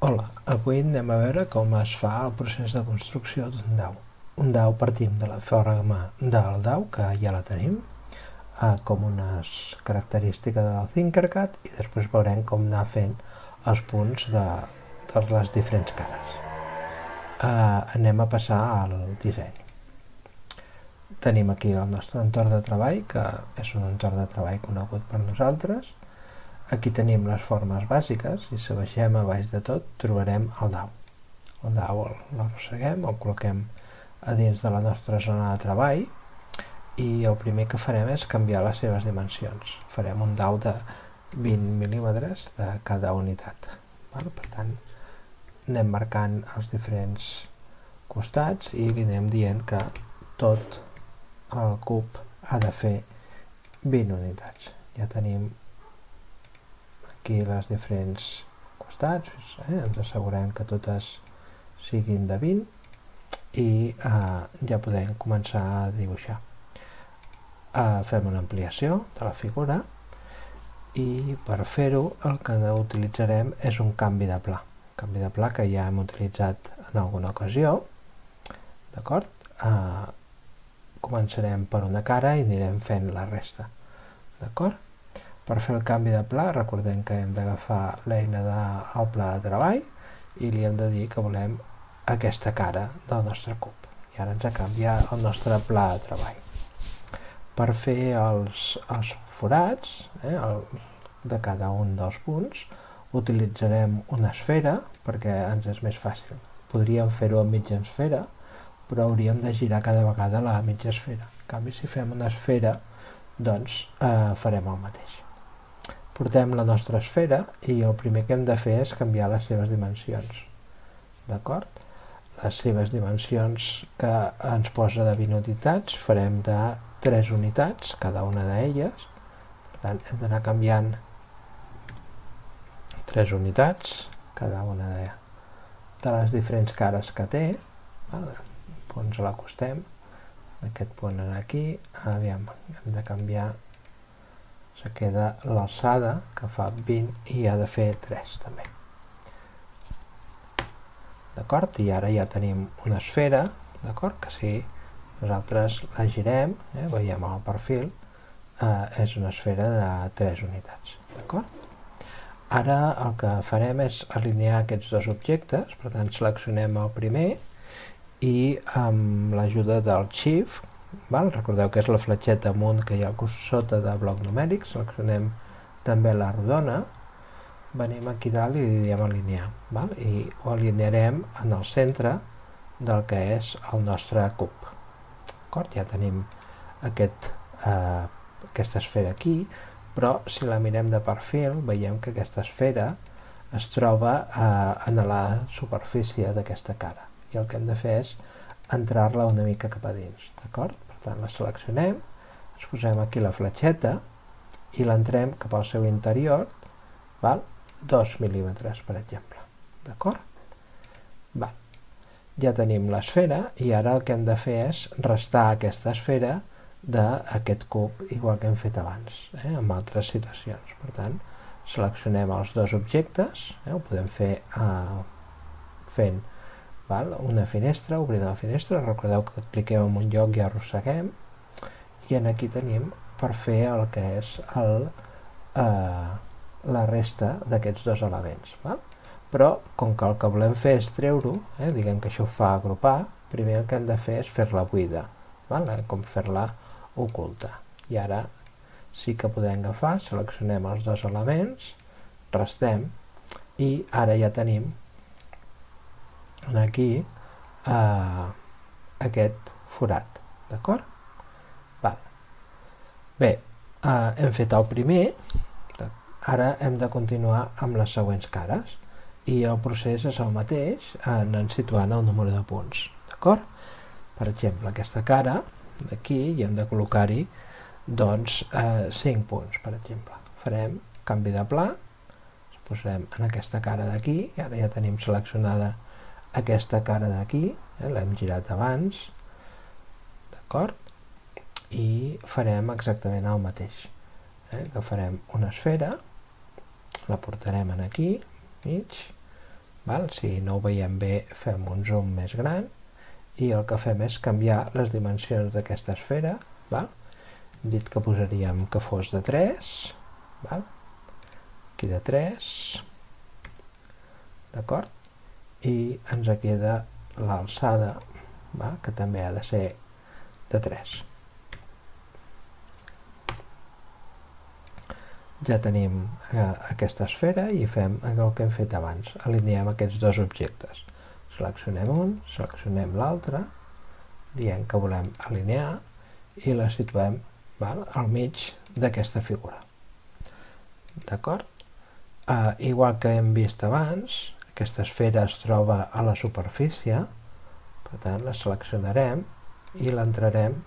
Hola, avui anem a veure com es fa el procés de construcció d'un dau. Un dau partim de la forma del dau, que ja la tenim, com unes característiques del Tinkercad, i després veurem com anar fent els punts de les diferents cares. Anem a passar al disseny. Tenim aquí el nostre entorn de treball, que és un entorn de treball conegut per nosaltres. Aquí tenim les formes bàsiques, i si baixem a baix de tot trobarem el dau. El dau l'arrosseguem, el col·loquem a dins de la nostra zona de treball i el primer que farem és canviar les seves dimensions. Farem un dau de 20 mil·límetres de cada unitat. Per tant, anem marcant els diferents costats i li anem dient que tot el cub ha de fer 20 unitats. Ja tenim aquí les diferents costats, ens assegurem que totes siguin de 20 i ja podem començar a dibuixar. Fem una ampliació de la figura i per fer-ho el que utilitzarem és un canvi de pla. Un canvi de pla que ja hem utilitzat en alguna ocasió. D'acord? Començarem per una cara i anirem fent la resta. D'acord? Per fer el canvi de pla, recordem que hem d'agafar l'eina del pla de treball i li hem de dir que volem aquesta cara del nostre cub. I ara ens ha canviat el nostre pla de treball. Per fer els forats de cada un dels punts, utilitzarem una esfera perquè ens és més fàcil. Podríem fer-ho a mitja esfera, però hauríem de girar cada vegada la mitja esfera. En canvi, si fem una esfera, doncs farem el mateix. Portem la nostra esfera i el primer que hem de fer és canviar les seves dimensions. D'acord? Les seves dimensions que ens posa de 20 unitats farem de 3 unitats, cada una d'elles. Per tant, hem d'anar canviant 3 unitats, cada una de les diferents cares que té. Ens l'acostem, d'aquest punt aquí, aviam, hem de canviar, se queda l'alçada, que fa 20 i ha de fer 3 també. D'acord? I ara ja tenim una esfera, d'acord? Que si nosaltres la girem, veiem el perfil, és una esfera de 3 unitats. D'acord? Ara el que farem és alinear aquests dos objectes, per tant seleccionem el primer i amb l'ajuda del Shift, recordeu que és la fletxeta amunt que hi ha sota de bloc numèric, seleccionem també la rodona, venim aquí dalt i li diem alinear, i ho alinearem en el centre del que és el nostre cub. Ja tenim aquesta esfera aquí, però si la mirem de perfil veiem que aquesta esfera es troba en la superfície d'aquesta cara i el que hem de fer és entrar-la una mica cap a dins, d'acord? Per tant, la seleccionem, ens posem aquí la fletxeta i l'entrem cap al seu interior, 2 mil·límetres, per exemple, d'acord? Ja tenim l'esfera i ara el que hem de fer és restar aquesta esfera d'aquest cub, igual que hem fet abans, en altres situacions. Per tant, seleccionem els dos objectes, ho podem fer fent una finestra, obrint la finestra, recordeu que cliquem en un lloc i arrosseguem, i aquí tenim per fer el que és la resta d'aquests dos elements. Però, com que el que volem fer és treure-ho, diguem que això ho fa agrupar, primer el que hem de fer és fer-la buida, com fer-la oculta. I ara sí que podem agafar, seleccionem els dos elements, restem, i ara ja tenim aquí aquest forat, d'acord? Bé, hem fet el primer, ara hem de continuar amb les següents cares i el procés és el mateix anant situant el número de punts, d'acord? Per exemple, aquesta cara d'aquí i hem de col·locar-hi doncs 5 punts, per exemple. Farem canvi de pla, ens posarem en aquesta cara d'aquí i ara ja tenim seleccionada aquesta cara d'aquí, l'hem girat abans, d'acord? I farem exactament el mateix. Agafarem una esfera, la portarem aquí, mig, Val? Si no ho veiem bé, fem un zoom més gran i el que fem és canviar les dimensions d'aquesta esfera. Val? Hem dit que posaríem que fos de 3, val? Aquí de 3, d'acord? I ens queda l'alçada, que també ha de ser de 3. Ja tenim aquesta esfera i fem el que hem fet abans. Alineem aquests dos objectes. Seleccionem un, seleccionem l'altre, diem que volem alinear i la situem al mig d'aquesta figura. D'acord? Igual que hem vist abans, aquesta esfera es troba a la superfície, per tant la seleccionarem i l'entrarem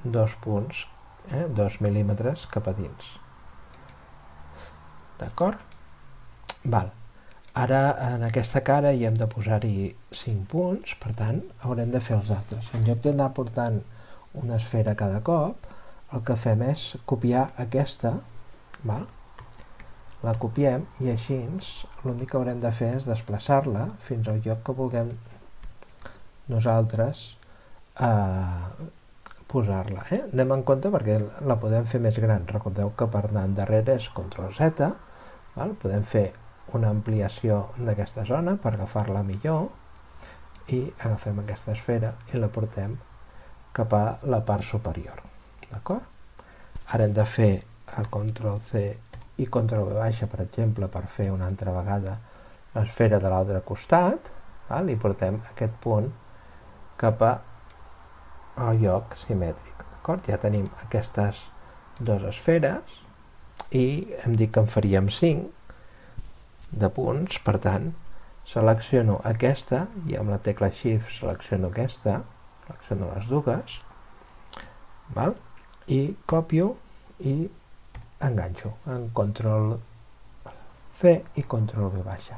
2 punts, 2 mil·límetres cap a dins. D'acord? Val. Ara en aquesta cara hi hem de posar-hi 5 punts, per tant haurem de fer els altres. En lloc d'anar portant una esfera cada cop, el que fem és copiar aquesta, val? La copiem i així l'únic que haurem de fer és desplaçar-la fins al lloc que vulguem nosaltres posar-la. Anem en compte perquè la podem fer més gran. Recordeu que per anar endarrere és Ctrl+Z, podem fer una ampliació d'aquesta zona per agafar-la millor i agafem aquesta esfera i la portem cap a la part superior. D'acord? Ara hem de fer Ctrl+C i Ctrl+V baixa, per exemple, per fer una altra vegada l'esfera de l'altre costat, i portem aquest punt cap al lloc simètric. Ja tenim aquestes dues esferes i hem dit que en faríem 5 de punts, per tant selecciono aquesta i amb la tecla Shift selecciono aquesta, selecciono les dues, i copio i enganxo en Ctrl+C i Ctrl+V baixa.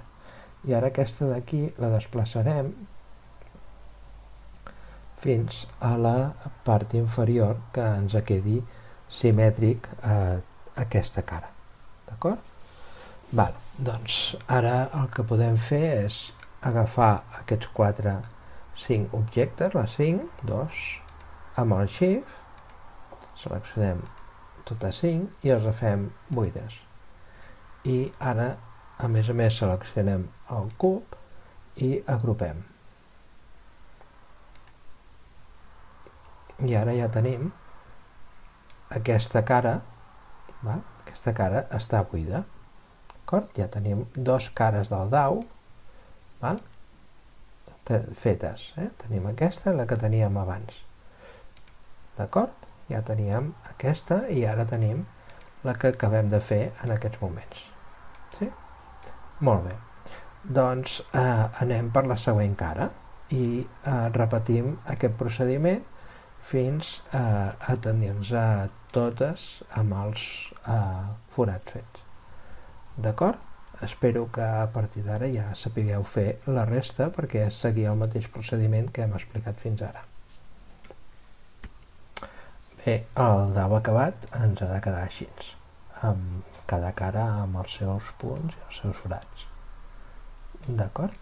I ara aquesta d'aquí la desplaçarem fins a la part inferior que ens quedi simètric a aquesta cara. D'acord? Doncs ara el que podem fer és agafar aquests 5 objectes, les 5, 2, amb el Shift, seleccionem totes 5 i els fem buides. I ara, a més, seleccionem el cub i agrupem. I ara ja tenim aquesta cara, aquesta cara està buida. Ja tenim 2 cares del dau fetes. Tenim aquesta i la que teníem abans. D'acord? Ja teníem aquesta i ara tenim la que acabem de fer en aquests moments. Sí? Molt bé. Doncs anem per la següent cara i repetim aquest procediment fins a tenir-nos totes amb els forats fets. D'acord? Espero que a partir d'ara ja sapigueu fer la resta perquè és seguir el mateix procediment que hem explicat fins ara. Bé, el dau acabat ens ha de quedar així, amb cada cara amb els seus punts i els seus forats. D'acord?